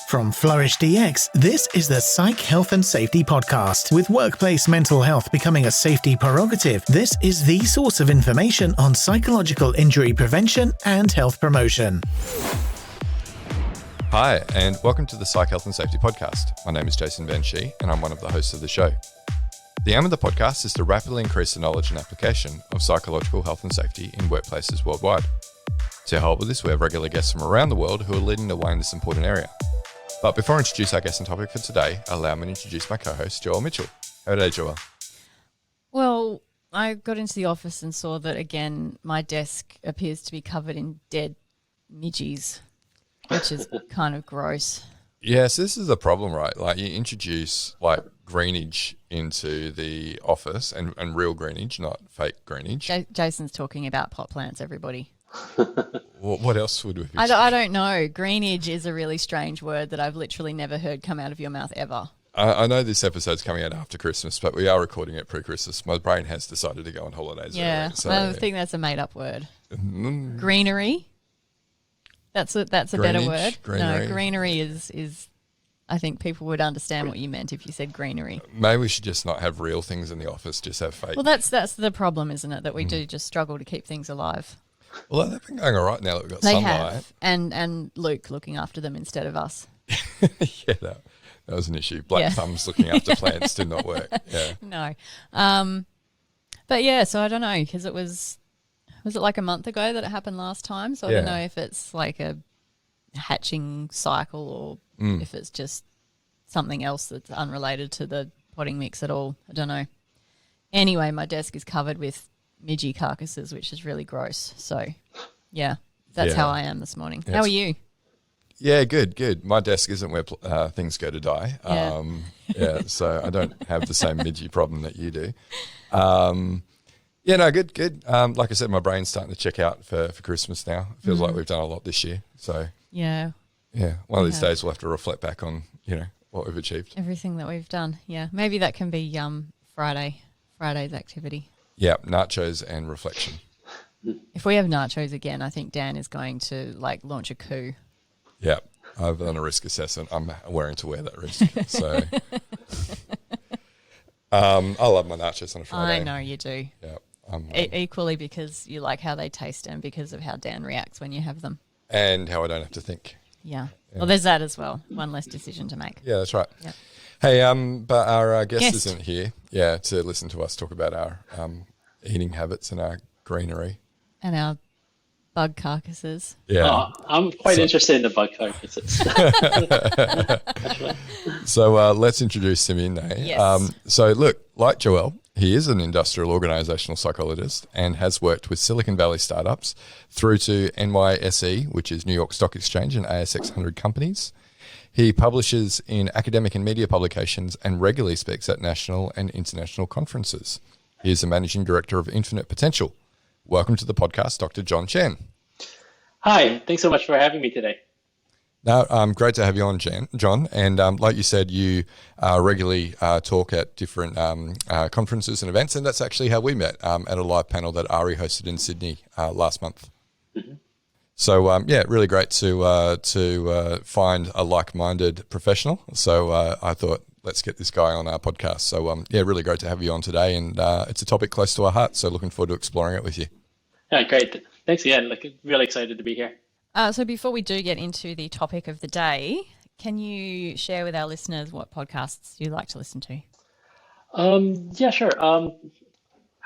From Flourish DX, this is the Psych Health and Safety Podcast. With workplace mental health becoming a safety prerogative, this is the source of information on psychological injury prevention and health promotion. Hi, and welcome to the Psych Health and Safety Podcast. My name is Jason and I'm one of the hosts of the show. The aim of the podcast is to rapidly increase the knowledge and application of psychological health and safety in workplaces worldwide. To help with this, we have regular guests from around the world who are leading the way in this important area. But before I introduce our guest and topic for today, allow me to introduce my co-host, Joelle Mitchell. How are you today, Joelle? Well, I got into the office and saw that, again, my desk appears to be covered in dead midgies, which is kind of gross. Yes, this is the problem, right? Like, you introduce, greenage into the office, and real greenage, not fake greenage. Jason's talking about pot plants, everybody. What else would we be? I don't know. Greenage is a really strange word that I've literally never heard come out of your mouth ever. I know this episode's coming out after Christmas, but we are recording it pre-Christmas. My brain has decided to go on holidays. Yeah, early, so I think that's a made-up word. Greenery. That's a better word. Greenery. No, greenery is. I think people would understand what you meant if you said greenery. Maybe we should just not have real things in the office, just have fake. Well, that's the problem, isn't it? That we do just struggle to keep things alive. Well, they've been going all right now that we've got They sunlight. have, and Luke looking after them instead of us. Yeah, that was an issue. Black thumbs looking after plants did not work. Yeah. No. But yeah, so I don't know, because was it like a month ago that it happened last time? So I don't know if it's like a hatching cycle or if it's just something else that's unrelated to the potting mix at all. I don't know. Anyway, my desk is covered with midgie carcasses, which is really gross. So, yeah, that's how I am this morning. How are you? Yeah, good. My desk isn't where things go to die. So I don't have the same midgie problem that you do. Good. Like I said, my brain's starting to check out for Christmas now. It feels like we've done a lot this year. So one of these days we'll have to reflect back on, what we've achieved. Everything that we've done. Yeah, maybe that can be Friday's activity. Yeah, nachos and reflection. If we have nachos again, I think Dan is going to launch a coup. Yeah, I've done a risk assessment. I'm willing to wear that risk. So I love my nachos on a Friday. I know you do. Yeah, equally because you like how they taste and because of how Dan reacts when you have them. And how I don't have to think. Yeah. Well, there's that as well. One less decision to make. Yeah, that's right. Yep. Hey, but our guest isn't here, to listen to us talk about our eating habits and our greenery. And our bug carcasses. Yeah. I'm quite interested in the bug carcasses. So let's introduce him in there. Yes. So look, like Joelle, he is an industrial organisational psychologist and has worked with Silicon Valley startups through to NYSE, which is New York Stock Exchange, and ASX 100 companies. He publishes in academic and media publications and regularly speaks at national and international conferences. He is the managing director of Infinite Potential. Welcome to the podcast, Dr. John Chen. Hi, thanks so much for having me today. Now, great to have you on, John. And like you said, you regularly talk at different conferences and events, and that's actually how we met at a live panel that Ari hosted in Sydney last month. Mm-hmm. So, really great to find a like-minded professional. So I thought, let's get this guy on our podcast. So, really great to have you on today. And it's a topic close to our heart, so looking forward to exploring it with you. Yeah, great. Thanks again. Really excited to be here. So before we do get into the topic of the day, can you share with our listeners what podcasts you like to listen to? Yeah, sure.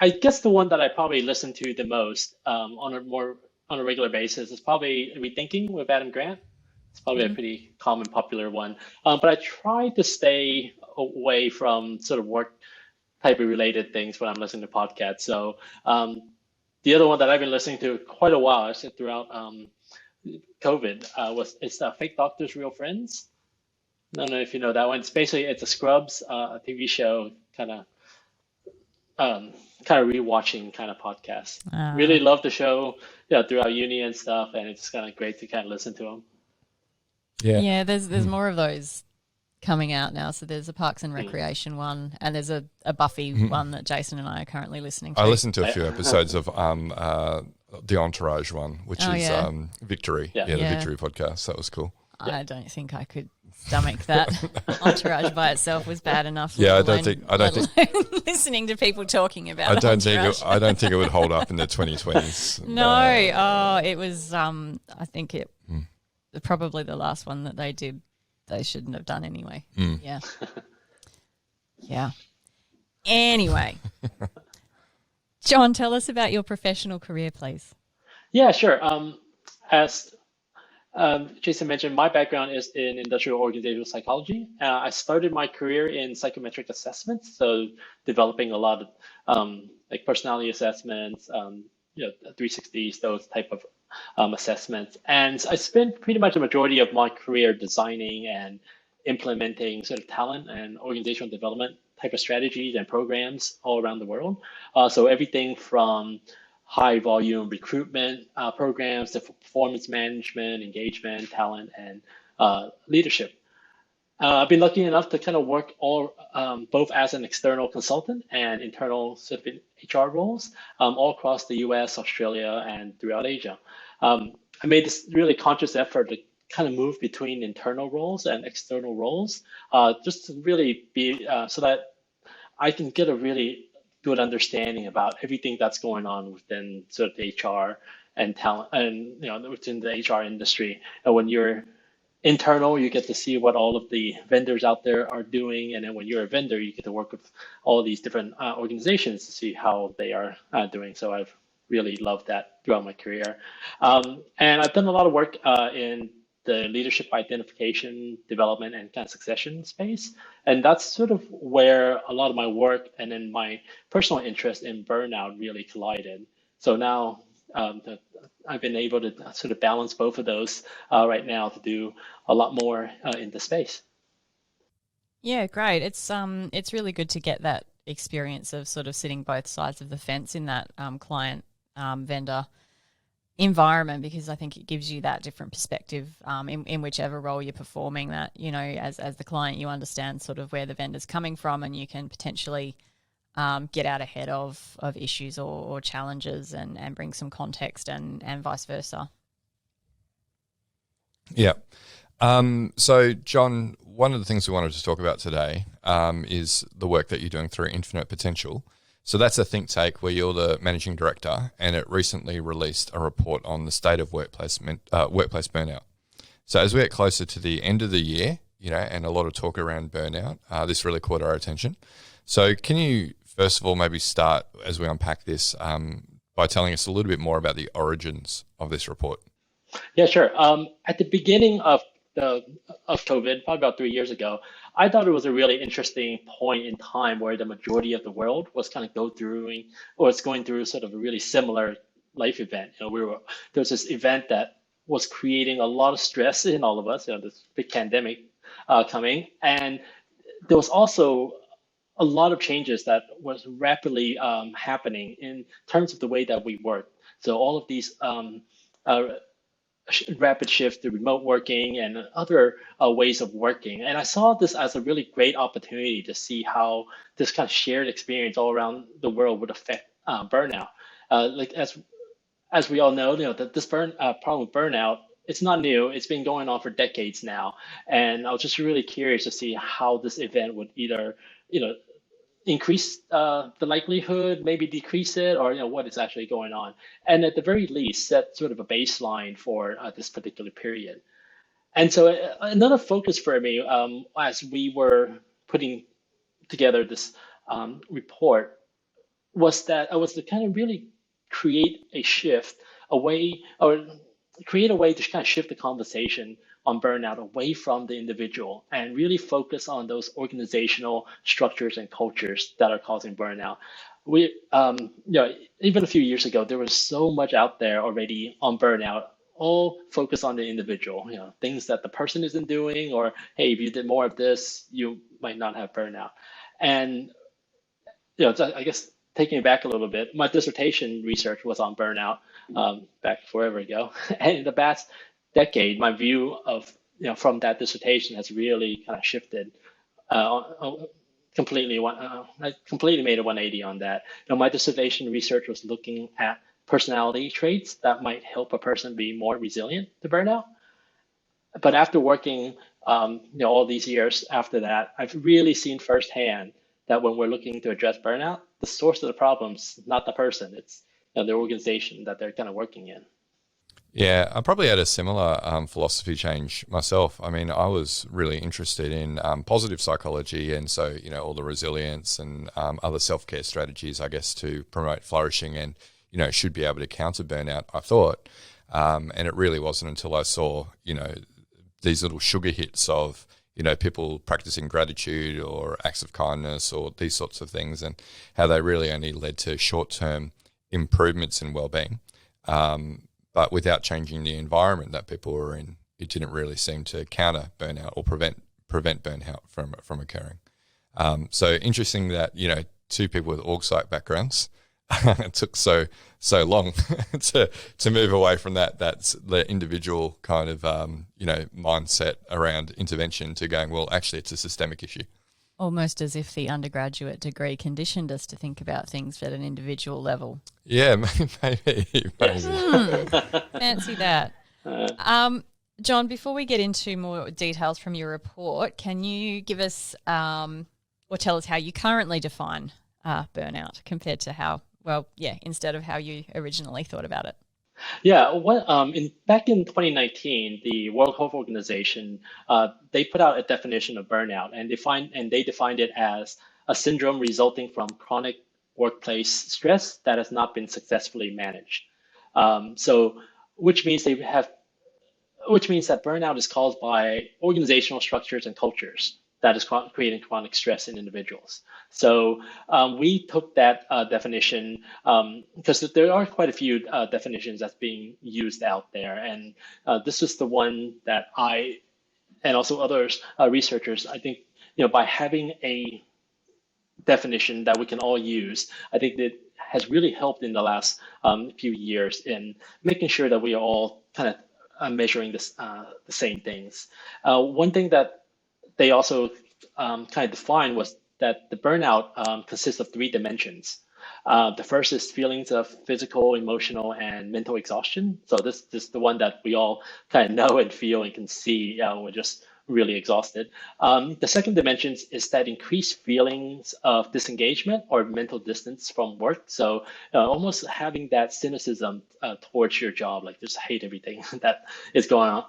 I guess the one that I probably listen to the most on a regular basis is probably Rethinking with Adam Grant. It's probably a pretty common, popular one. But I try to stay away from sort of work type of related things when I'm listening to podcasts. So the other one that I've been listening to quite a while, I said throughout COVID, it's Fake Doctors, Real Friends. I don't know if you know that one. It's a Scrubs, a TV show, kind of rewatching kind of podcast. Really love the show, throughout uni and stuff, and it's kind of great to kind of listen to them. Yeah, there's more of those coming out now. So there's a Parks and Recreation one, and there's a Buffy one that Jason and I are currently listening to. I listened to a few episodes of the Entourage one, which is Victory. The Victory podcast. That was cool. I don't think I could stomach that. Entourage by itself was bad enough. Yeah, I let don't alone think listening to people talking about I don't think Entourage. I don't think it would hold up in the 2020s. No, it was. I think it probably the last one that they did. They shouldn't have done anyway. Yeah, yeah. Anyway, John, tell us about your professional career, please. Yeah, sure. As Jason mentioned, my background is in industrial organizational psychology. I started my career in psychometric assessments, so developing a lot of like personality assessments, 360s, those type of assessments. And I spent pretty much the majority of my career designing and implementing sort of talent and organizational development type of strategies and programs all around the world. So everything from high volume recruitment programs to performance management, engagement, talent, and leadership. I've been lucky enough to kind of work both as an external consultant and internal sort of HR roles all across the US, Australia, and throughout Asia. I made this really conscious effort to kind of move between internal roles and external roles, just to really be so that I can get a really good understanding about everything that's going on within sort of the HR and talent, and within the HR industry. And when you're internal, you get to see what all of the vendors out there are doing, and then when you're a vendor, you get to work with all these different organizations to see how they are doing. So I've really loved that throughout my career, and I've done a lot of work in the leadership identification, development, and kind of succession space. And that's sort of where a lot of my work and then my personal interest in burnout really collided. So now I've been able to sort of balance both of those right now to do a lot more in the space. Yeah, great. It's really good to get that experience of sort of sitting both sides of the fence in that client vendor environment, because I think it gives you that different perspective in whichever role you're performing, that, as the client, you understand sort of where the vendor's coming from, and you can potentially get out ahead of issues or challenges and bring some context and vice versa. Yeah. So, John, one of the things we wanted to talk about today is the work that you're doing through Infinite Potential. So that's a think tank where you're the managing director, and it recently released a report on the state of workplace burnout. So as we get closer to the end of the year, and a lot of talk around burnout, this really caught our attention. So can you, first of all, maybe start, as we unpack this, by telling us a little bit more about the origins of this report? Yeah, sure. At the beginning of COVID, probably about 3 years ago, I thought it was a really interesting point in time where the majority of the world was kind of going through sort of a really similar life event. There was this event that was creating a lot of stress in all of us, this big pandemic coming, and there was also a lot of changes that was rapidly happening in terms of the way that we work. So all of these rapid shift to remote working and other ways of working. And I saw this as a really great opportunity to see how this kind of shared experience all around the world would affect burnout. Like as we all know, that this problem with burnout, it's not new. It's been going on for decades now. And I was just really curious to see how this event would either, increase the likelihood, maybe decrease it, or what is actually going on, and at the very least set sort of a baseline for this particular period. And so another focus for me as we were putting together this report was that I was to kind of really create a way to kind of shift the conversation on burnout away from the individual and really focus on those organizational structures and cultures that are causing burnout. We, even a few years ago, there was so much out there already on burnout, all focused on the individual, things that the person isn't doing, or, hey, if you did more of this, you might not have burnout. And, I guess taking it back a little bit, my dissertation research was on burnout back forever ago. And in the past decade, my view of, from that dissertation has really kind of shifted completely. I completely made a 180 on that. My dissertation research was looking at personality traits that might help a person be more resilient to burnout. But after working all these years after that, I've really seen firsthand that when we're looking to address burnout, the source of the problem's not the person, it's the organization that they're kind of working in. Yeah, I probably had a similar philosophy change myself. I mean, I was really interested in positive psychology, and so all the resilience and other self-care strategies, I guess, to promote flourishing and should be able to counter burnout, I thought. And it really wasn't until I saw these little sugar hits of people practicing gratitude or acts of kindness or these sorts of things, and how they really only led to short-term improvements in well-being. But without changing the environment that people were in, it didn't really seem to counter burnout or prevent burnout from occurring. So interesting that two people with org psych backgrounds, it took so long to move away from that's the individual kind of mindset around intervention to going, well, actually it's a systemic issue. Almost as if the undergraduate degree conditioned us to think about things at an individual level. Yeah, maybe. Fancy that. John, before we get into more details from your report, can you give us or tell us how you currently define burnout compared to instead of how you originally thought about it? Yeah, back in 2019, the World Health Organization they put out a definition of burnout, and they defined it as a syndrome resulting from chronic workplace stress that has not been successfully managed. Which means that burnout is caused by organizational structures and cultures that is creating chronic stress in individuals. So we took that definition because there are quite a few definitions that's being used out there. And this is the one that I, and also others, researchers, I think, by having a definition that we can all use, I think that has really helped in the last few years in making sure that we are all kind of measuring the same things. One thing that they also kind of defined was that the burnout consists of 3 dimensions. The first is feelings of physical, emotional, and mental exhaustion. So this is the one that we all kind of know and feel and can see. We're just really exhausted. The second dimension is that increased feelings of disengagement or mental distance from work. So almost having that cynicism towards your job, like just hate everything that is going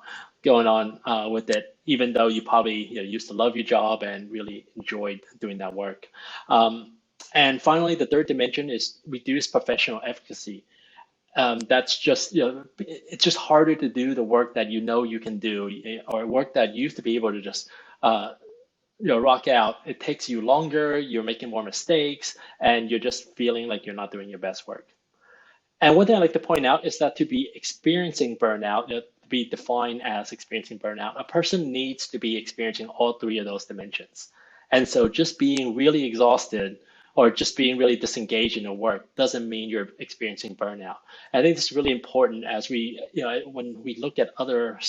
on with it, even though you probably used to love your job and really enjoyed doing that work. And finally, the third dimension is reduced professional efficacy. That's just, it's just harder to do the work that you can do, or work that you used to be able to just, rock out. It takes you longer, you're making more mistakes, and you're just feeling like you're not doing your best work. And one thing I'd like to point out is that to be experiencing burnout, to be defined as experiencing burnout, a person needs to be experiencing all 3 of those dimensions. And so just being really exhausted or just being really disengaged in your work doesn't mean you're experiencing burnout. I think this is really important as we, when we look at other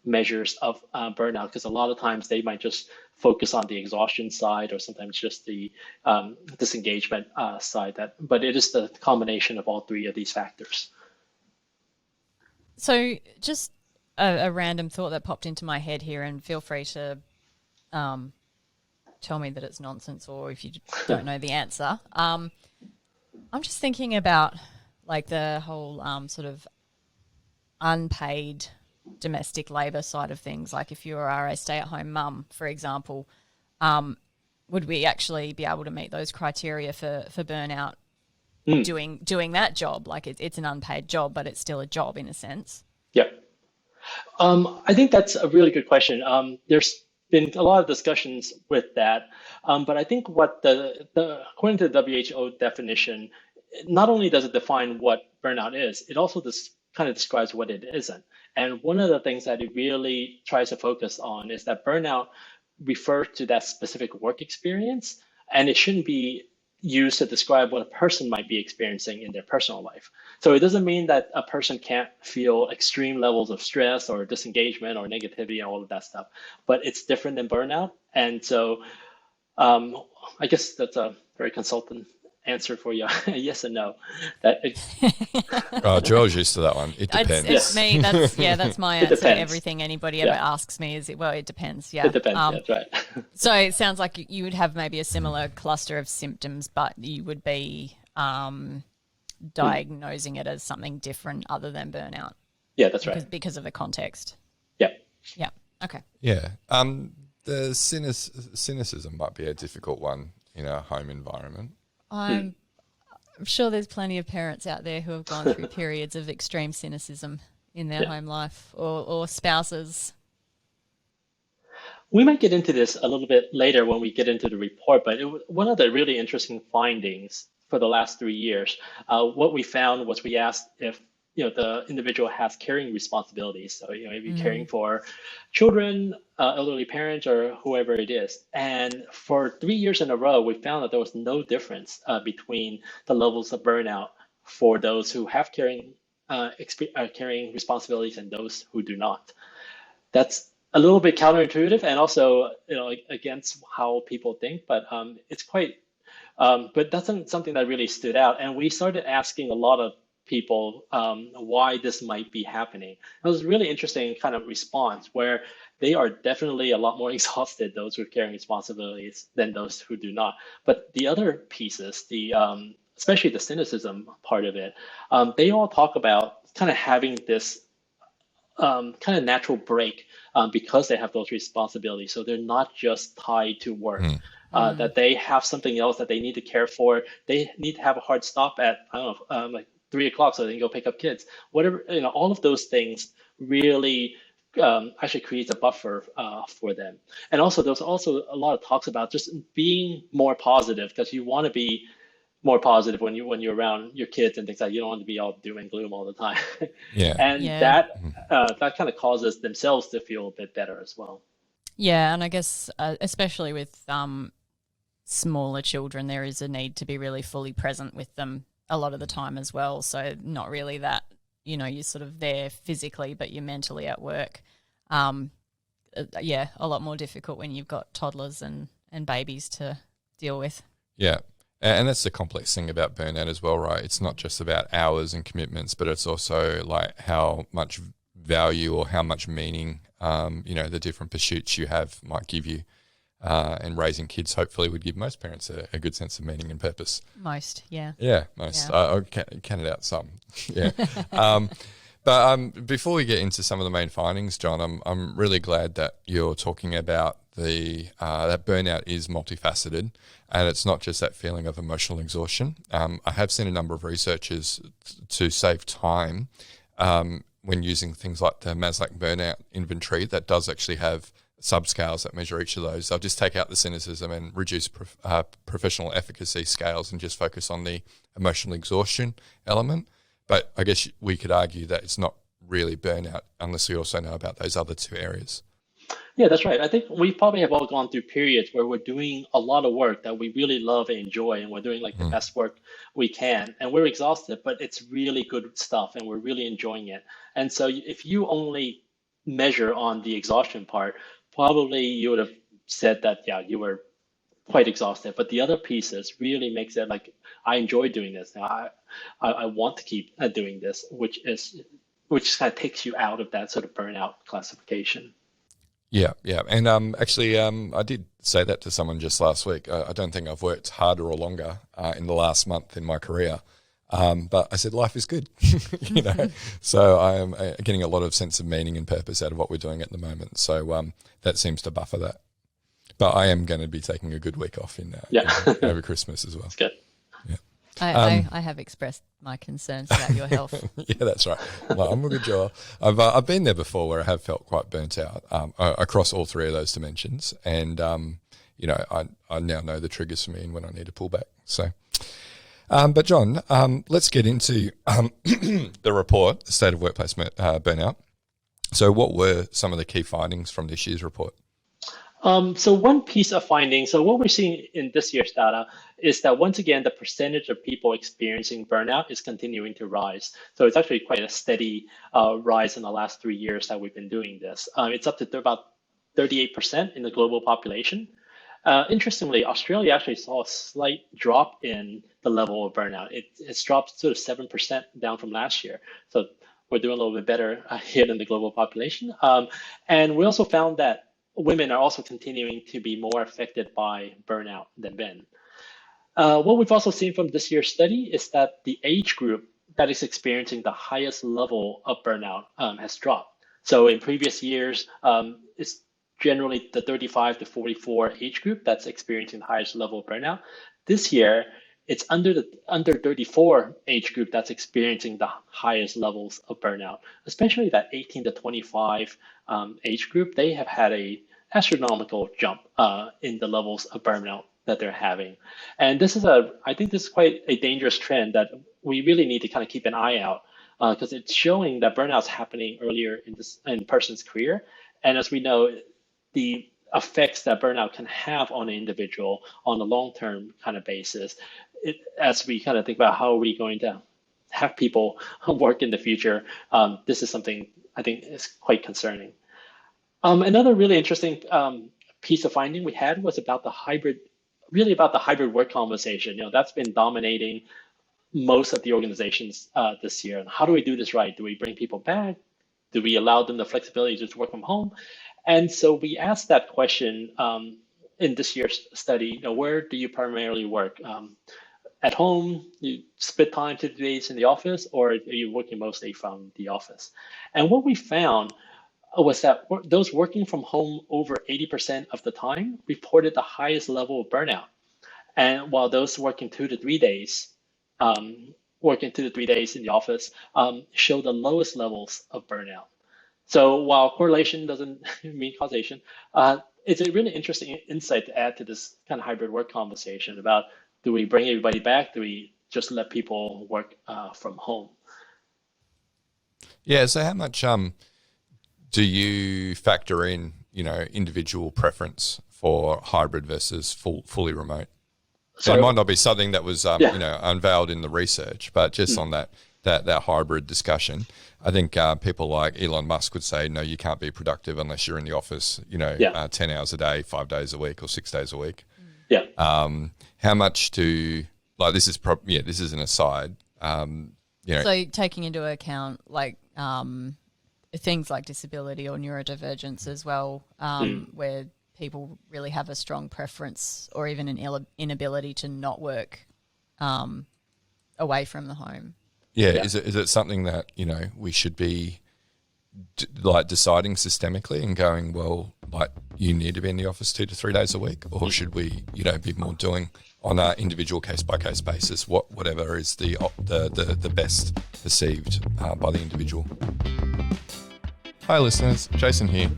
measures of burnout, because a lot of times they might just focus on the exhaustion side or sometimes just the disengagement side. But it is the combination of all 3 of these factors. So just a random thought that popped into my head here, and feel free to tell me that it's nonsense or if you don't know the answer. I'm just thinking about like the whole sort of unpaid domestic labour side of things. Like if you are a stay-at-home mum, for example, would we actually be able to meet those criteria for burnout doing that job? Like it's an unpaid job, but it's still a job in a sense. Yeah. I think that's a really good question. There's been a lot of discussions with that, but I think what according to the WHO definition, not only does it define what burnout is, it also kind of describes what it isn't. And one of the things that it really tries to focus on is that burnout refers to that specific work experience, and it shouldn't be used to describe what a person might be experiencing in their personal life. So it doesn't mean that a person can't feel extreme levels of stress or disengagement or negativity and all of that stuff, but it's different than burnout. And so I guess that's a very consultant answer for you, yes and no. That Joel's used to that one. It depends. It's me. That's my answer to depends. everything anybody ever asks me is, well, it depends. Yeah. It depends. That's right. So it sounds like you would have maybe a similar cluster of symptoms, but you would be diagnosing it as something different other than burnout. Yeah, that's right. Because of the context. Yeah. Yeah. Okay. Yeah. The cynicism might be a difficult one in a home environment. I'm sure there's plenty of parents out there who have gone through periods of extreme cynicism in their home life, or spouses. We might get into this a little bit later when we get into the report, but one of the really interesting findings for the last 3 years, what we found was we asked if the individual has caring responsibilities. So, if you're caring for children, elderly parents, or whoever it is. And for 3 years in a row, we found that there was no difference between the levels of burnout for those who have caring responsibilities and those who do not. That's a little bit counterintuitive and also, against how people think, but it's quite, but that's something that really stood out. And we started asking a lot of people why this might be happening. It was a really interesting kind of response where they are definitely a lot more exhausted, those with caring responsibilities, than those who do not. But the other pieces, especially the cynicism part of it, they all talk about kind of having this kind of natural break because they have those responsibilities. So they're not just tied to work. That they have something else that they need to care for. They need to have a hard stop at, I don't know, like 3 o'clock so they can go pick up kids. Whatever, all of those things really actually creates a buffer for them. And also, there's also a lot of talks about just being more positive, because you want to be more positive when you're around your kids and things like that. You don't want to be all doom and gloom all the time. That kind of causes themselves to feel a bit better as well. Yeah, and I guess especially with smaller children, there is a need to be really fully present with them a lot of the time as well. So not really that, you're sort of there physically, but you're mentally at work. A lot more difficult when you've got toddlers and babies to deal with. Yeah. And that's the complex thing about burnout as well, right? It's not just about hours and commitments, but it's also like how much value or how much meaning, the different pursuits you have might give you. And raising kids hopefully would give most parents a good sense of meaning and purpose. Most, yeah. Yeah, most. Yeah. I'll count it out some. Yeah. But before we get into some of the main findings, John, I'm really glad that you're talking about that burnout is multifaceted, and it's not just that feeling of emotional exhaustion. I have seen a number of researchers to save time when using things like the Maslach burnout inventory that does actually have subscales that measure each of those. They'll just take out the cynicism and reduce professional efficacy scales and just focus on the emotional exhaustion element. But I guess we could argue that it's not really burnout unless we also know about those other two areas. Yeah, that's right. I think we probably have all gone through periods where we're doing a lot of work that we really love and enjoy, and we're doing like the best work we can, and we're exhausted, but it's really good stuff and we're really enjoying it. And so if you only measure on the exhaustion part, probably you would have said that, you were quite exhausted. But the other pieces really makes it like, I enjoy doing this. Now I want to keep doing this, which kind of takes you out of that sort of burnout classification. Yeah. And actually, I did say that to someone just last week. I don't think I've worked harder or longer in the last month in my career. But I said, life is good, so I am getting a lot of sense of meaning and purpose out of what we're doing at the moment. So that seems to buffer that. But I am going to be taking a good week off over Christmas as well. That's good. Yeah. I have expressed my concerns about your health. Yeah, that's right. Well, I'm a good Joel. I've been there before where I have felt quite burnt out across all three of those dimensions. And, I now know the triggers for me and when I need to pull back. So... but John, let's get into the report, the State of Workplace Burnout. So what were some of the key findings from this year's report? So one piece of finding, so what we're seeing in this year's data is that once again, the percentage of people experiencing burnout is continuing to rise. So it's actually quite a steady rise in the last 3 years that we've been doing this. It's up to about 38% in the global population. Interestingly, Australia actually saw a slight drop in the level of burnout. It's dropped sort of 7% down from last year. So we're doing a little bit better here than the global population. And we also found that women are also continuing to be more affected by burnout than men. What we've also seen from this year's study is that the age group that is experiencing the highest level of burnout has dropped. So in previous years, it's generally the 35 to 44 age group that's experiencing the highest level of burnout. This year, it's under 34 age group that's experiencing the highest levels of burnout, especially that 18 to 25 age group. They have had a astronomical jump in the levels of burnout that they're having. And I think this is quite a dangerous trend that we really need to kind of keep an eye out because it's showing that burnout's happening earlier in a person's career. And as we know, the effects that burnout can have on an individual on a long-term kind of basis, as we kind of think about how are we going to have people work in the future, this is something I think is quite concerning. Another really interesting piece of finding we had was about the hybrid work conversation. That's been dominating most of the organizations this year. And how do we do this right? Do we bring people back? Do we allow them the flexibility to just work from home? And so we asked that question in this year's study. Where do you primarily work? At home, you split time 2 days in the office, or are you working mostly from the office? And what we found was that those working from home over 80% of the time reported the highest level of burnout. And while those working 2 to 3 days, in the office, show the lowest levels of burnout. So while correlation doesn't mean causation, it's a really interesting insight to add to this kind of hybrid work conversation about, do we bring everybody back? Do we just let people work from home? Yeah, so how much do you factor in, individual preference for hybrid versus fully remote? So it might not be something that was, unveiled in the research, but just on that hybrid discussion, I think people like Elon Musk would say, no, you can't be productive unless you're in the office, 10 hours a day, 5 days a week, or 6 days a week. Yeah. How much this is an aside. So taking into account things like disability or neurodivergence as well, where people really have a strong preference or even an inability to not work away from the home. Yeah. Is it something that, we should be deciding systemically and going, well, you need to be in the office 2 to 3 days a week, or should we, be more doing on an individual case by case basis, whatever is the best perceived by the individual? Hi listeners, Jason here.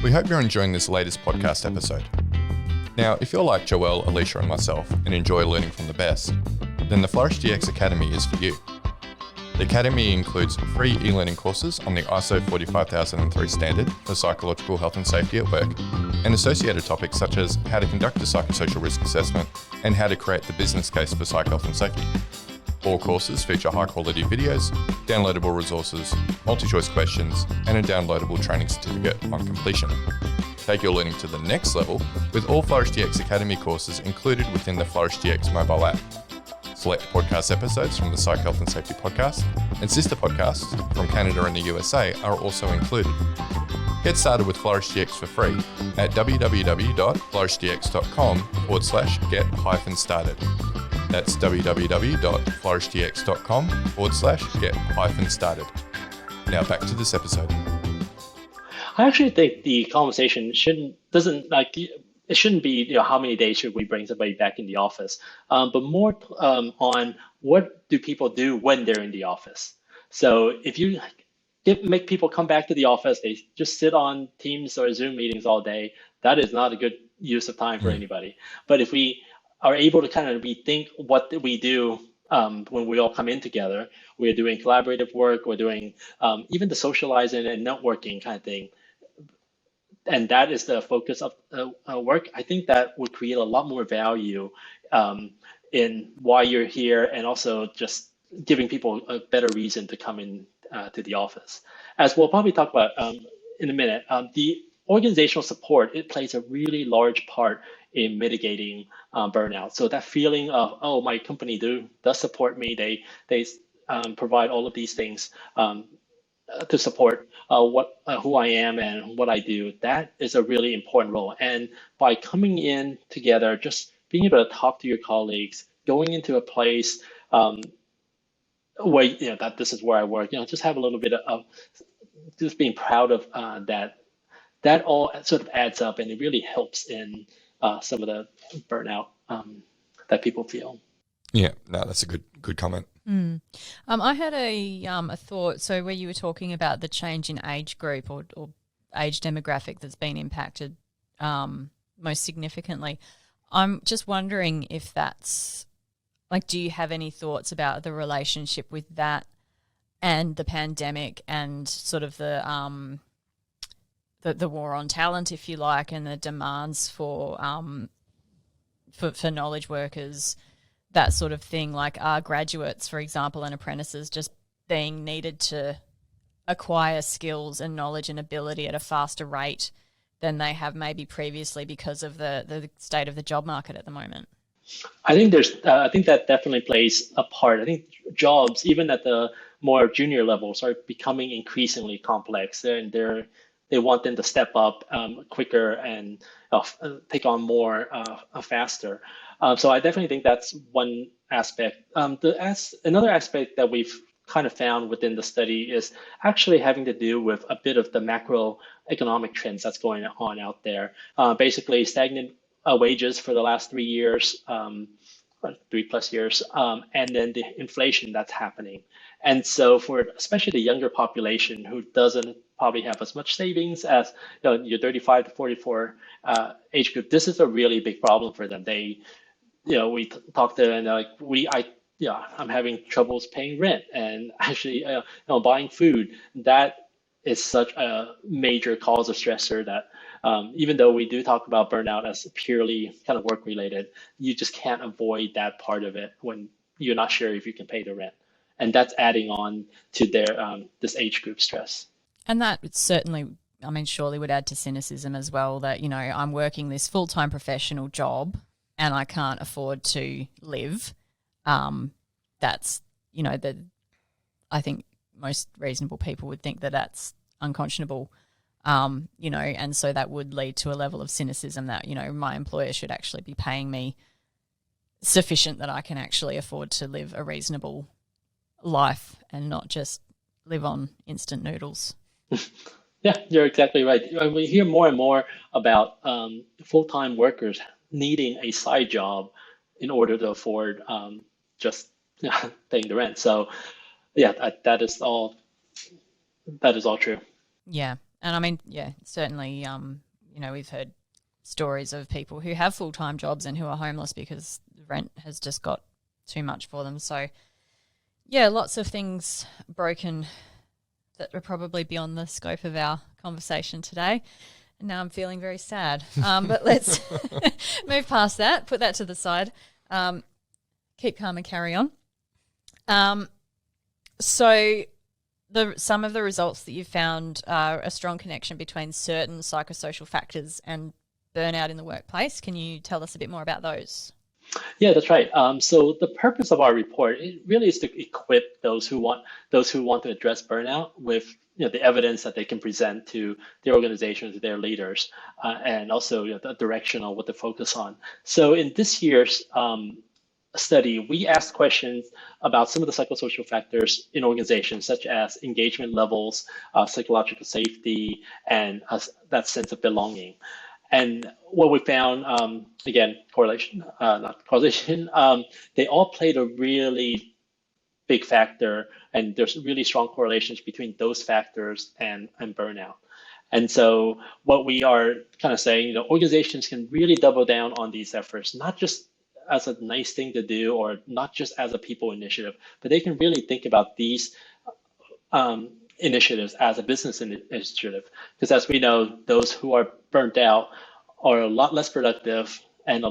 We hope you're enjoying this latest podcast episode. Now, if you're like Joelle, Alicia and myself and enjoy learning from the best, then the Flourish DX Academy is for you. The Academy includes free e-learning courses on the ISO 45003 standard for psychological health and safety at work, and associated topics such as how to conduct a psychosocial risk assessment and how to create the business case for psych health and safety. All courses feature high-quality videos, downloadable resources, multi-choice questions, and a downloadable training certificate on completion. Take your learning to the next level with all Flourish DX Academy courses included within the Flourish DX mobile app. Select podcast episodes from the Psych Health and Safety podcast and sister podcasts from Canada and the USA are also included. Get started with Flourish DX for free at www.flourishdx.com/get-started. That's www.flourishdx.com/get-started. Now back to this episode. I actually think the conversation shouldn't be how many days should we bring somebody back in the office, but more on what do people do when they're in the office. So if you make people come back to the office, they just sit on Teams or Zoom meetings all day, that is not a good use of time for anybody. But if we are able to kind of rethink what we do when we all come in together, we're doing collaborative work, we're doing even the socializing and networking kind of thing, and that is the focus of work, I think that would create a lot more value in why you're here, and also just giving people a better reason to come in to the office. As we'll probably talk about in a minute, the organizational support, it plays a really large part in mitigating burnout. So that feeling of, oh, my company does support me. They provide all of these things to support who I am and what I do. That is a really important role. And by coming in together, just being able to talk to your colleagues, going into a place where that this is where I work, just have a little bit of just being proud of that. That all sort of adds up, and it really helps in some of the burnout that people feel. Yeah, no, that's a good comment. I had a thought. So where you were talking about the change in age group or age demographic that's been impacted most significantly, I'm just wondering if that's like, do you have any thoughts about the relationship with that and the pandemic and sort of the war on talent, if you like, and the demands for knowledge workers, that sort of thing? Like, are graduates, for example, and apprentices just being needed to acquire skills and knowledge and ability at a faster rate than they have maybe previously because of the state of the job market at the moment? I think I think that definitely plays a part. I think jobs, even at the more junior levels, are becoming increasingly complex, and they want them to step up quicker and take on more faster. So I definitely think that's one aspect. Another aspect that we've kind of found within the study is actually having to do with a bit of the macroeconomic trends that's going on out there. Basically, stagnant wages for the last 3 years, 3+ years, and then the inflation that's happening. And so for especially the younger population who doesn't probably have as much savings as your 35 to 44 age group, this is a really big problem for them. We talked to them and they're like, I'm having troubles paying rent and actually buying food. That is such a major cause of stressor that even though we do talk about burnout as purely kind of work related, you just can't avoid that part of it when you're not sure if you can pay the rent. And that's adding on to their this age group stress. And that certainly, surely would add to cynicism as well, that, I'm working this full-time professional job and I can't afford to live. That's, I think most reasonable people would think that that's unconscionable, and so that would lead to a level of cynicism that, my employer should actually be paying me sufficient that I can actually afford to live a reasonable life and not just live on instant noodles. Yeah, you're exactly right. We hear more and more about full-time workers needing a side job in order to afford just paying the rent. So, yeah, that is all true. Yeah, and certainly, we've heard stories of people who have full-time jobs and who are homeless because the rent has just got too much for them. So, yeah, lots of things broken that are probably beyond the scope of our conversation today. And now I'm feeling very sad. But let's move past that, put that to the side, keep calm and carry on. So some of the results that you found are a strong connection between certain psychosocial factors and burnout in the workplace. Can you tell us a bit more about those? Yeah, that's right. So the purpose of our report, it really is to equip those who want to address burnout with the evidence that they can present to their organizations, their leaders, and also the direction on what to focus on. So in this year's study, we asked questions about some of the psychosocial factors in organizations, such as engagement levels, psychological safety, and that sense of belonging. And what we found, again, correlation, not causation, they all played a really big factor, and there's really strong correlations between those factors and burnout. And so what we are kind of saying, organizations can really double down on these efforts, not just as a nice thing to do or not just as a people initiative, but they can really think about these initiatives as a business initiative. Because as we know, those who are burnt out are a lot less productive and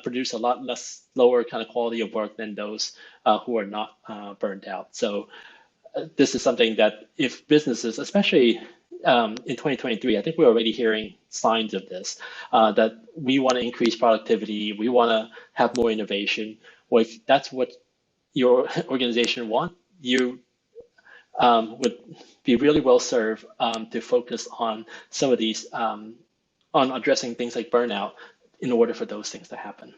produce a lot less lower kind of quality of work than those who are not burnt out. So this is something that if businesses, especially in 2023, I think we're already hearing signs of this, that we want to increase productivity, we want to have more innovation. Well, if that's what your organization want, you would be really well served to focus on some of these, on addressing things like burnout in order for those things to happen.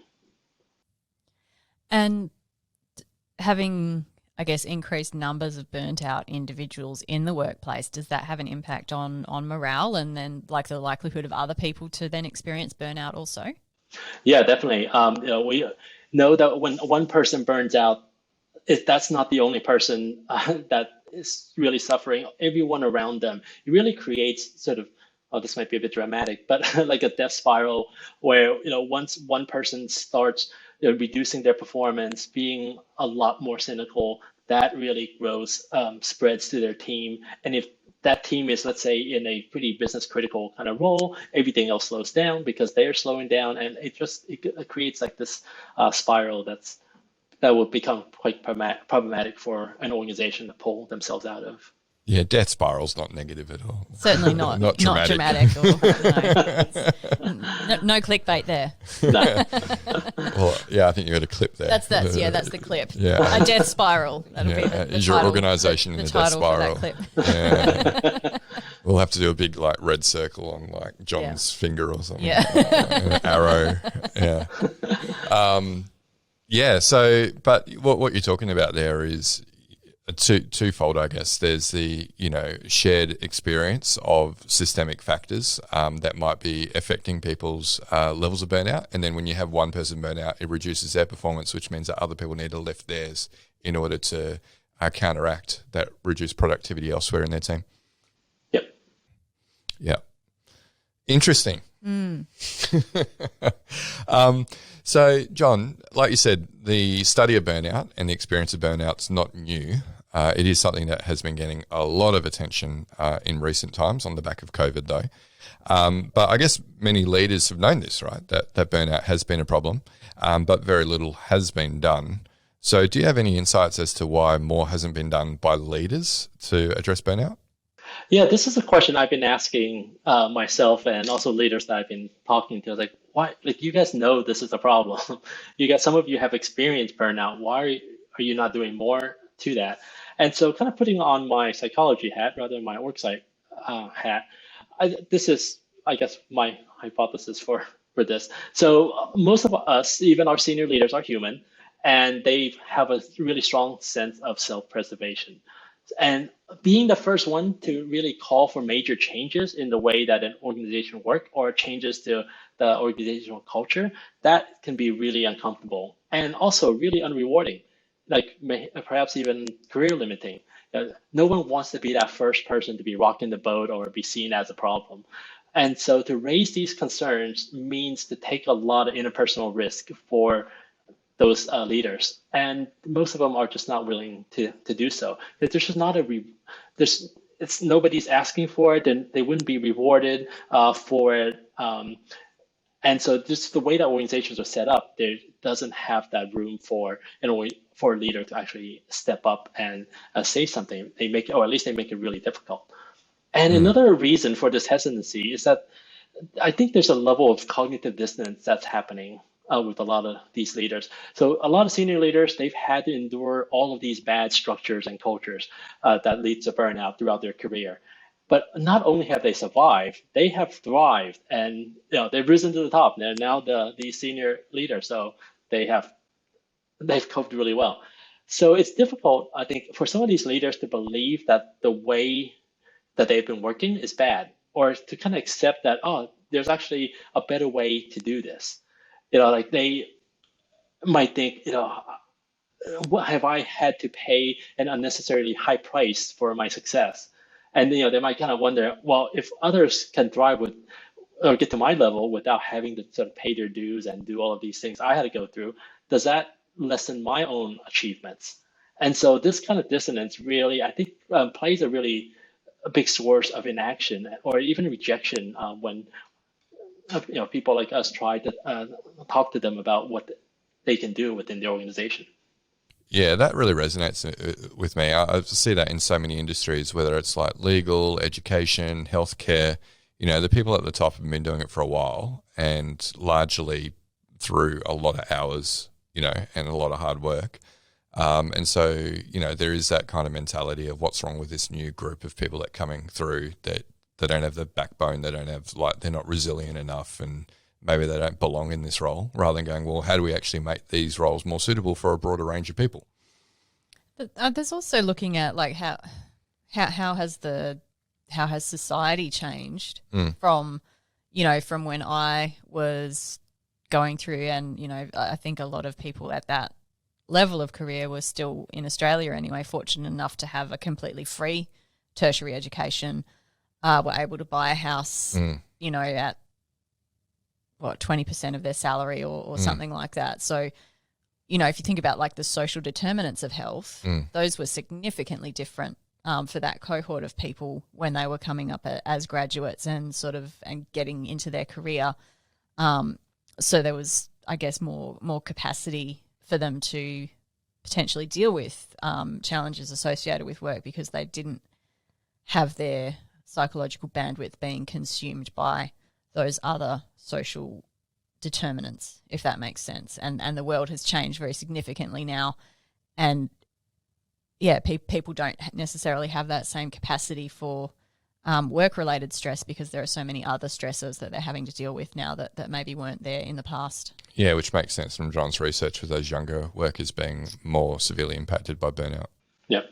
And having, I guess, increased numbers of burnt out individuals in the workplace, does that have an impact on morale and then like the likelihood of other people to then experience burnout also? Yeah, definitely. We know that when one person burns out, that's not the only person that is really suffering. Everyone around them, it really creates sort of, oh, this might be a bit dramatic, but like a death spiral where, once one person starts reducing their performance, being a lot more cynical, that really grows, spreads to their team. And if that team is, let's say, in a pretty business critical kind of role, everything else slows down because they're slowing down, and it creates like this spiral that will become quite problematic for an organization to pull themselves out of. Yeah, death spiral's not negative at all. Certainly not. not dramatic. No clickbait there. No. Well, yeah, I think you got a clip there. That's the clip. Yeah. A death spiral. That'll be the is title, your organisation in the a death spiral? For that clip. Yeah. We'll have to do a big like red circle on like John's finger or something. Yeah. An arrow. Yeah. So, but what you're talking about there is twofold, I guess. There's the shared experience of systemic factors that might be affecting people's levels of burnout, and then when you have one person burn out, it reduces their performance, which means that other people need to lift theirs in order to counteract that reduced productivity elsewhere in their team. Yep. Yeah. Interesting. So, John, like you said, the study of burnout and the experience of burnout is not new. It is something that has been getting a lot of attention in recent times on the back of COVID, though. But I guess many leaders have known this, right, that burnout has been a problem, but very little has been done. So do you have any insights as to why more hasn't been done by leaders to address burnout? Yeah, this is a question I've been asking myself and also leaders that I've been talking to. Like, why? Like, you guys know this is a problem. Some of you have experienced burnout. Why are you not doing more to that? And so, kind of putting on my psychology hat rather than my worksite hat. This is, I guess, my hypothesis for this. So, most of us, even our senior leaders, are human, and they have a really strong sense of self-preservation. And being the first one to really call for major changes in the way that an organization works or changes to the organizational culture, that can be really uncomfortable and also really unrewarding, like perhaps even career limiting. No one wants to be that first person to be rocking the boat or be seen as a problem. And so to raise these concerns means to take a lot of interpersonal risk for those leaders, and most of them are just not willing to do so. There's just not it's nobody's asking for it, and they wouldn't be rewarded for it. And so just the way that organizations are set up, there doesn't have that room for a leader to actually step up and say something. They make it, or at least they make it really difficult. And another reason for this hesitancy is that I think there's a level of cognitive dissonance that's happening with a lot of these leaders. So a lot of senior leaders, they've had to endure all of these bad structures and cultures that lead to burnout throughout their career. But not only have they survived, they have thrived, and they've risen to the top. They're now the senior leader, so they've coped really well. So it's difficult, I think, for some of these leaders to believe that the way that they've been working is bad, or to kind of accept that, there's actually a better way to do this. Like they might think, what have I had to pay an unnecessarily high price for my success? And they might kind of wonder, well, if others can thrive with or get to my level without having to sort of pay their dues and do all of these things I had to go through, does that lessen my own achievements? And so this kind of dissonance really, I think, plays a big source of inaction or even rejection when people like us try to talk to them about what they can do within the organization. Yeah, that really resonates with me. I see that in so many industries, whether it's like legal, education, healthcare. The people at the top have been doing it for a while, and largely through a lot of hours, and a lot of hard work. And so, there is that kind of mentality of what's wrong with this new group of people that are coming through that they don't have the backbone, they don't have, they're not resilient enough, and maybe they don't belong in this role, rather than going, well, how do we actually make these roles more suitable for a broader range of people? But, there's also looking at how has society changed from when I was going through, and I think a lot of people at that level of career were still in Australia anyway, fortunate enough to have a completely free tertiary education, were able to buy a house, at 20% of their salary or something like that. So, if you think about the social determinants of health, those were significantly different for that cohort of people when they were coming up as graduates and getting into their career. So there was, I guess, more capacity for them to potentially deal with challenges associated with work because they didn't have their psychological bandwidth being consumed by those other social determinants, if that makes sense. And the world has changed very significantly now. And, people don't necessarily have that same capacity for work-related stress because there are so many other stressors that they're having to deal with now that maybe weren't there in the past. Yeah, which makes sense from John's research with those younger workers being more severely impacted by burnout. Yeah.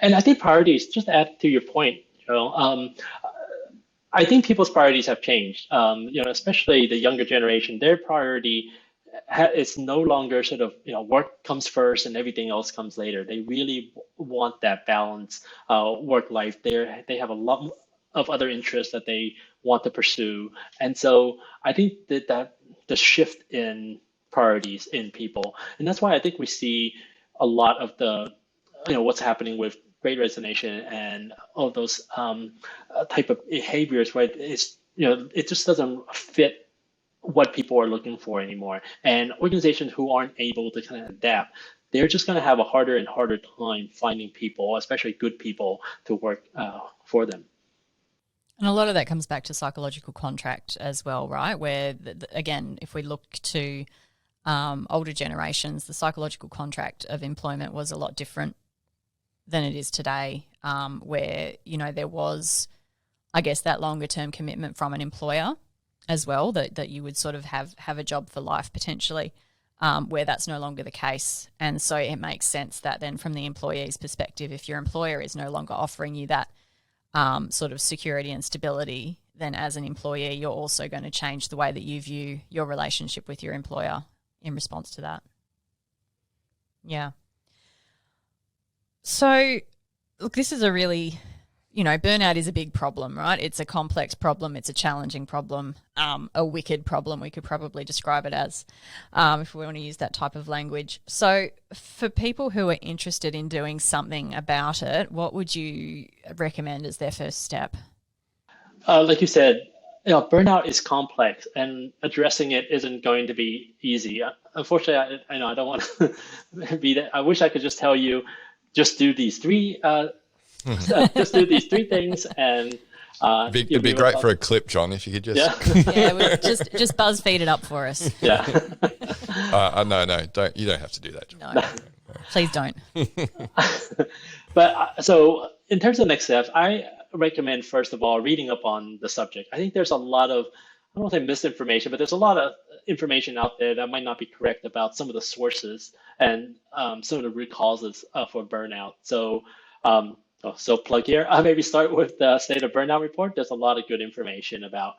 And I think priorities, just to add to your point, I think people's priorities have changed. Especially the younger generation, their priority is no longer work comes first and everything else comes later. They really want that balance, work life. They have a lot of other interests that they want to pursue, and so I think that the shift in priorities in people, and that's why I think we see a lot of the what's happening with Great Resignation and all those type of behaviors where it just doesn't fit what people are looking for anymore. And organizations who aren't able to kind of adapt, they're just going to have a harder and harder time finding people, especially good people, to work for them. And a lot of that comes back to psychological contract as well, right? Where, again, if we look to older generations, the psychological contract of employment was a lot different than it is today, where, there was, I guess, that longer term commitment from an employer as well, that you would have a job for life potentially, where that's no longer the case. And so it makes sense that then from the employee's perspective, if your employer is no longer offering you that security and stability, then as an employee, you're also going to change the way that you view your relationship with your employer in response to that. Yeah. So, look, this is a really, burnout is a big problem, right? It's a complex problem. It's a challenging problem, a wicked problem, we could probably describe it as, if we want to use that type of language. So for people who are interested in doing something about it, what would you recommend as their first step? Like you said, burnout is complex and addressing it isn't going to be easy. Unfortunately, I know I don't want to be that. I wish I could just tell you, just do these three things and it'd be great for a clip, John, if you could just just BuzzFeed it up for us. No, don't, you don't have to do that, John. No. Please don't. But so in terms of next steps, I recommend first of all reading up on the subject. I think there's a lot of, I don't want to say misinformation, but there's a lot of information out there that might not be correct about some of the sources and some of the root causes for burnout. So plug here. I'll maybe start with the State of Burnout report. There's a lot of good information about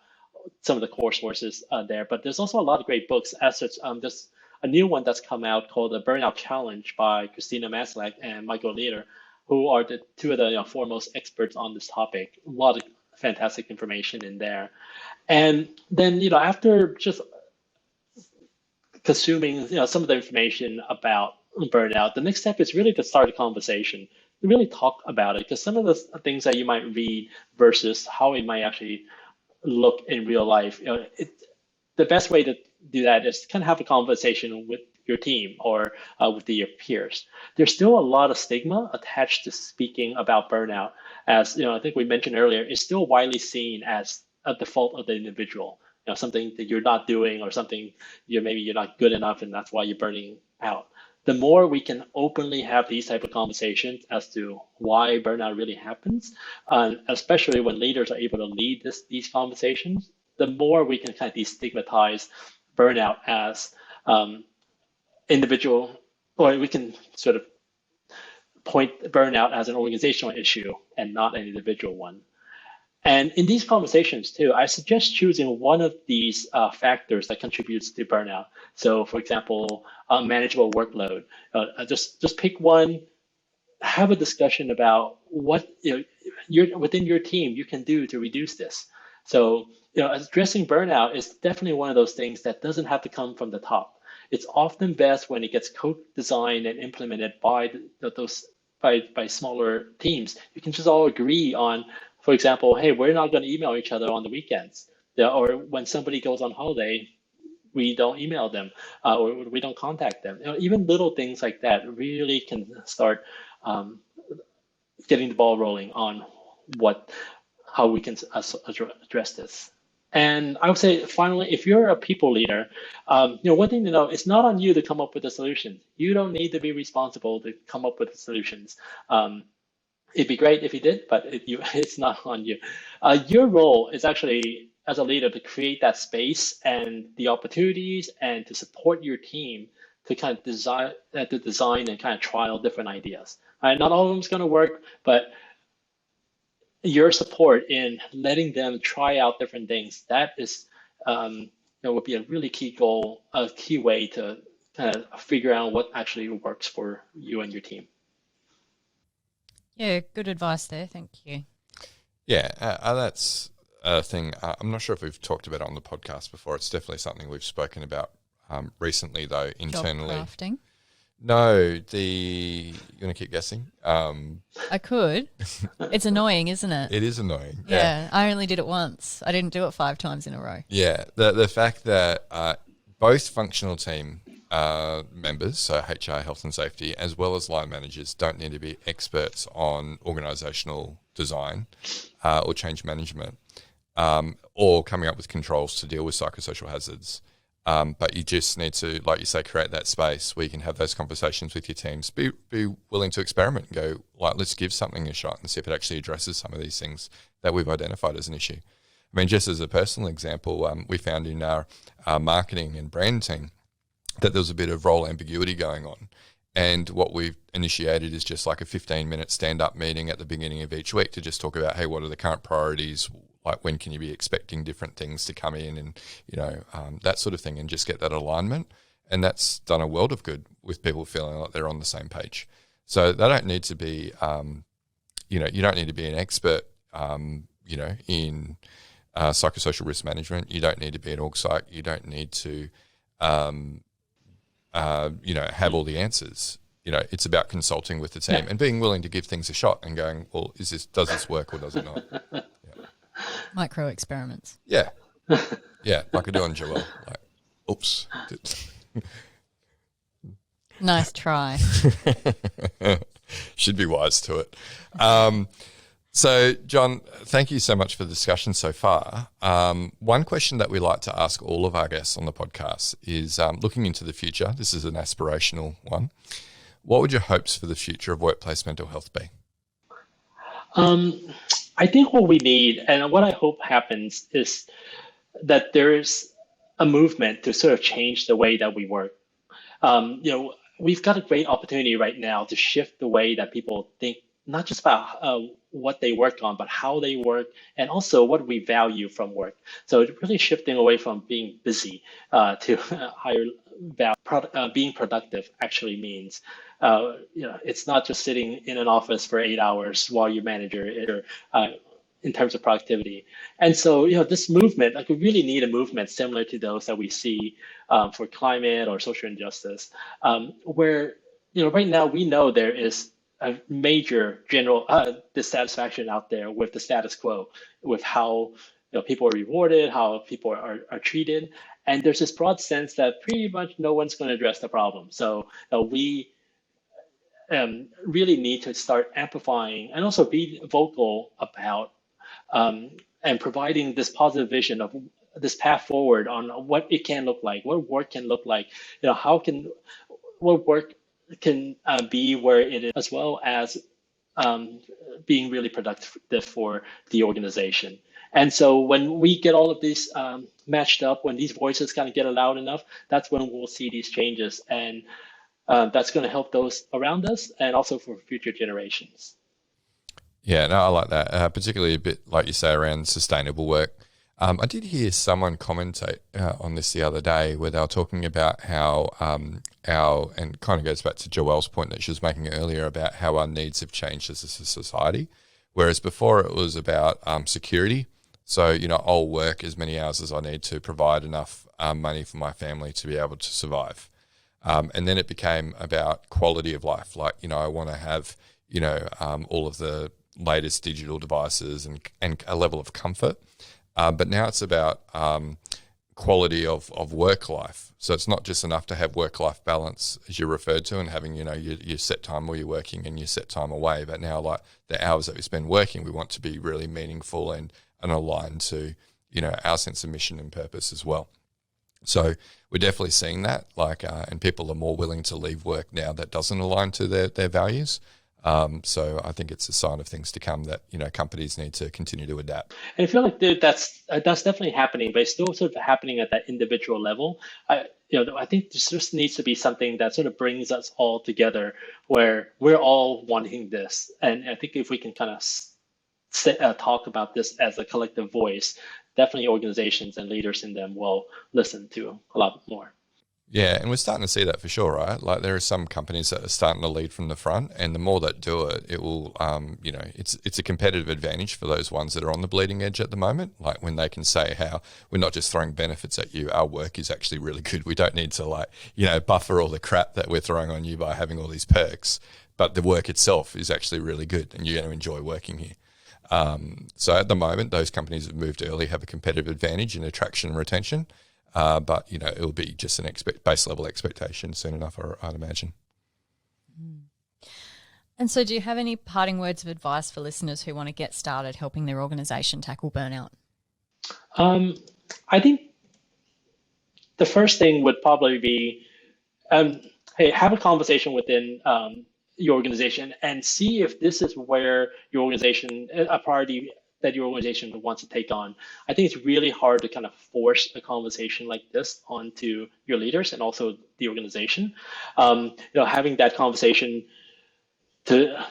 some of the core sources there, but there's also a lot of great books as such. There's a new one that's come out called The Burnout Challenge by Christina Maslach and Michael Leader, who are the two of the foremost experts on this topic. A lot of fantastic information in there. And then, after just consuming, some of the information about burnout, the next step is really to start a conversation, to really talk about it, because some of the things that you might read versus how it might actually look in real life, the best way to do that is kind of have a conversation with your team or with your peers. There's still a lot of stigma attached to speaking about burnout, as I think we mentioned earlier. It's still widely seen as a default of the individual. Something that you're not doing, or something maybe you're not good enough, and that's why you're burning out. The more we can openly have these type of conversations as to why burnout really happens, especially when leaders are able to lead these conversations, the more we can kind of destigmatize burnout as individual, or we can sort of point burnout as an organizational issue and not an individual one. And in these conversations too, I suggest choosing one of these factors that contributes to burnout. So, for example, manageable workload. Just pick one. Have a discussion about what within your team you can do to reduce this. So, addressing burnout is definitely one of those things that doesn't have to come from the top. It's often best when it gets co-designed and implemented by by smaller teams. You can just all agree on, for example, hey, we're not going to email each other on the weekends. Or when somebody goes on holiday, we don't email them, or we don't contact them. Even little things like that really can start getting the ball rolling on how we can address this. And I would say, finally, if you're a people leader, one thing to know, it's not on you to come up with the solutions. You don't need to be responsible to come up with the solutions. It'd be great if you did, but it's not on you. Your role is actually, as a leader, to create that space and the opportunities, and to support your team to kind of design and kind of trial different ideas. Not all of them is going to work, but your support in letting them try out different things, that is would be a really key goal, a key way to kind of figure out what actually works for you and your team. Yeah, good advice there. Thank you. Yeah, that's a thing. I'm not sure if we've talked about it on the podcast before. It's definitely something we've spoken about recently, though, internally. Job crafting. No, you want to keep guessing? I could. It's annoying, isn't it? It is annoying. Yeah, I only did it once. I didn't do it 5 times in a row. Yeah, the fact that both functional team members, so HR, health and safety, as well as line managers, don't need to be experts on organisational design or change management, or coming up with controls to deal with psychosocial hazards. But you just need to, like you say, create that space where you can have those conversations with your teams. Be willing to experiment and go, let's give something a shot and see if it actually addresses some of these things that we've identified as an issue. I mean, just as a personal example, we found in our marketing and brand team that there was a bit of role ambiguity going on. And what we've initiated is just like a 15-minute stand-up meeting at the beginning of each week to just talk about, hey, what are the current priorities? Like, when can you be expecting different things to come in, and, that sort of thing, and just get that alignment. And that's done a world of good with people feeling like they're on the same page. So they don't need to be, you don't need to be an expert, in psychosocial risk management. You don't need to be an org psych. You don't need to, have all the answers. It's about consulting with the team and being willing to give things a shot and going, well, does this work or does it not? Yeah. Micro experiments. Yeah. Yeah, like I do on Joelle. Like, oops. Nice try. Should be wise to it. So, John, thank you so much for the discussion so far. One question that we like to ask all of our guests on the podcast is, looking into the future, this is an aspirational one, what would your hopes for the future of workplace mental health be? I think what we need, and what I hope happens, is that there's a movement to sort of change the way that we work. We've got a great opportunity right now to shift the way that people think, not just about what they work on, but how they work, and also what we value from work. So it's really shifting away from being busy to higher value. Being productive actually means, it's not just sitting in an office for 8 hours while you manage in terms of productivity. And so, this movement, like, we really need a movement similar to those that we see for climate or social injustice, where, right now we know there is a major general dissatisfaction out there with the status quo, with how people are rewarded, how people are treated. And there's this broad sense that pretty much no one's going to address the problem. So we really need to start amplifying and also be vocal about and providing this positive vision of this path forward on what it can look like, what work can look like, what work can be where it is, as well as being really productive for the organization. And so when we get all of these matched up, when these voices kind of get loud enough, that's when we'll see these changes. And that's going to help those around us and also for future generations. Yeah, no, I like that, particularly a bit like you say around sustainable work. I did hear someone commentate on this the other day where they were talking about how and kind of goes back to Joelle's point that she was making earlier about how our needs have changed as a society, whereas before it was about security. So, I'll work as many hours as I need to provide enough money for my family to be able to survive. And then it became about quality of life. Like, I want to have, all of the latest digital devices and a level of comfort. But now it's about quality of work life. So it's not just enough to have work-life balance, as you referred to, and having, your set time where you're working and your set time away. But now, like, the hours that we spend working, we want to be really meaningful and aligned to, our sense of mission and purpose as well. So we're definitely seeing that, and people are more willing to leave work now that doesn't align to their values. So I think it's a sign of things to come that, companies need to continue to adapt. And I feel like that's definitely happening, but it's still sort of happening at that individual level. I think this just needs to be something that sort of brings us all together where we're all wanting this. And I think if we can kind of talk about this as a collective voice, definitely organizations and leaders in them will listen to a lot more. Yeah, and we're starting to see that for sure, right? Like, there are some companies that are starting to lead from the front, and the more that do it, it will, it's a competitive advantage for those ones that are on the bleeding edge at the moment. Like, when they can say how we're not just throwing benefits at you, our work is actually really good. We don't need to buffer all the crap that we're throwing on you by having all these perks, but the work itself is actually really good, and you're going to enjoy working here. So at the moment, those companies that have moved early have a competitive advantage in attraction and retention. But, it'll be just an base level expectation soon enough, I'd imagine. And so do you have any parting words of advice for listeners who want to get started helping their organisation tackle burnout? I think the first thing would probably be, hey, have a conversation within your organization and see if this is where your organization, a priority that your organization wants to take on. I think it's really hard to kind of force a conversation like this onto your leaders and also the organization. Having that conversation to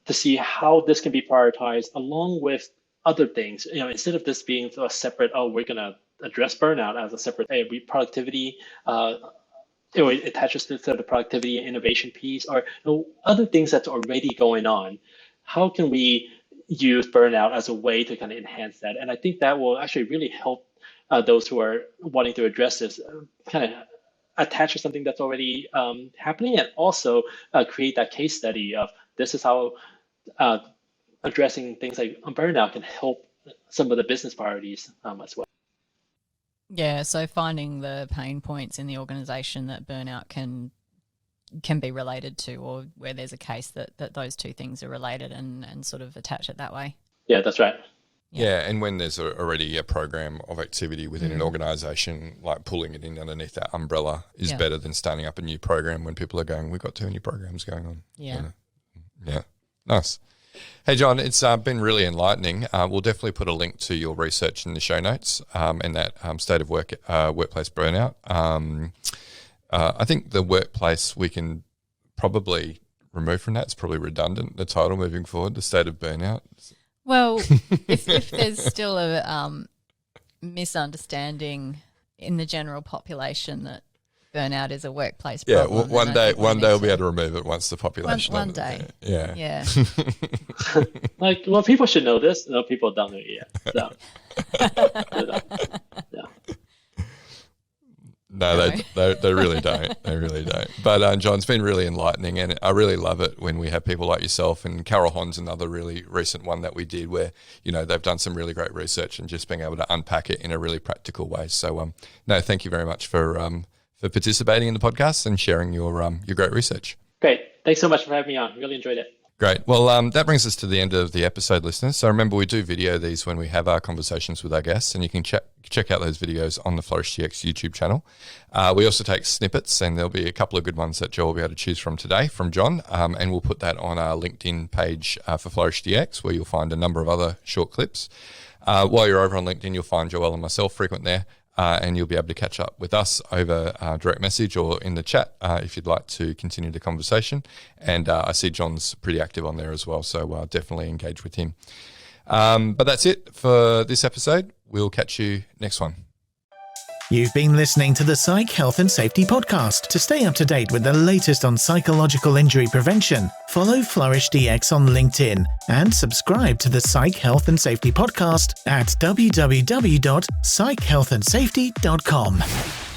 see how this can be prioritized along with other things. Instead of this being a separate, we're going to address burnout as a separate productivity. It attaches to the productivity and innovation piece, or other things that's already going on. How can we use burnout as a way to kind of enhance that? And I think that will actually really help those who are wanting to address this kind of attach to something that's already happening, and also create that case study of this is how addressing things like burnout can help some of the business priorities as well. Yeah, so finding the pain points in the organisation that burnout can be related to, or where there's a case that those two things are related, and sort of attach it that way. Yeah, that's right. Yeah, and when there's already a program of activity within an organisation, like pulling it in underneath that umbrella is better than starting up a new program when people are going, we've got too many programs going on. Yeah. Yeah, nice. Hey, John, it's been really enlightening. We'll definitely put a link to your research in the show notes and that State of Workplace Burnout. I think the workplace we can probably remove from that. It's probably redundant, the title moving forward, the State of Burnout. Well, if there's still a misunderstanding in the general population that burnout is a workplace problem. Yeah, one day we'll be able to remove it once the population. One day. Yeah. People should know this. No, people don't know it yet. So. No, they really don't. They really don't. But John, it's been really enlightening, and I really love it when we have people like yourself, and Carol Hon's another really recent one that we did where, they've done some really great research and just being able to unpack it in a really practical way. So, no, thank you very much for participating in the podcast and sharing your great research. Great. Thanks so much for having me on. Really enjoyed it. Great. Well, that brings us to the end of the episode, listeners. So remember, we do video these when we have our conversations with our guests, and you can check out those videos on the Flourish DX YouTube channel. We also take snippets, and there'll be a couple of good ones that Joel will be able to choose from today from John, and we'll put that on our LinkedIn page for Flourish DX, where you'll find a number of other short clips. While you're over on LinkedIn, you'll find Joelle and myself frequent there. And you'll be able to catch up with us over direct message or in the chat if you'd like to continue the conversation. And I see John's pretty active on there as well, so definitely engage with him. But that's it for this episode. We'll catch you next one. You've been listening to the Psych Health and Safety Podcast. To stay up to date with the latest on psychological injury prevention, follow Flourish DX on LinkedIn and subscribe to the Psych Health and Safety Podcast at www.psychealthandsafety.com.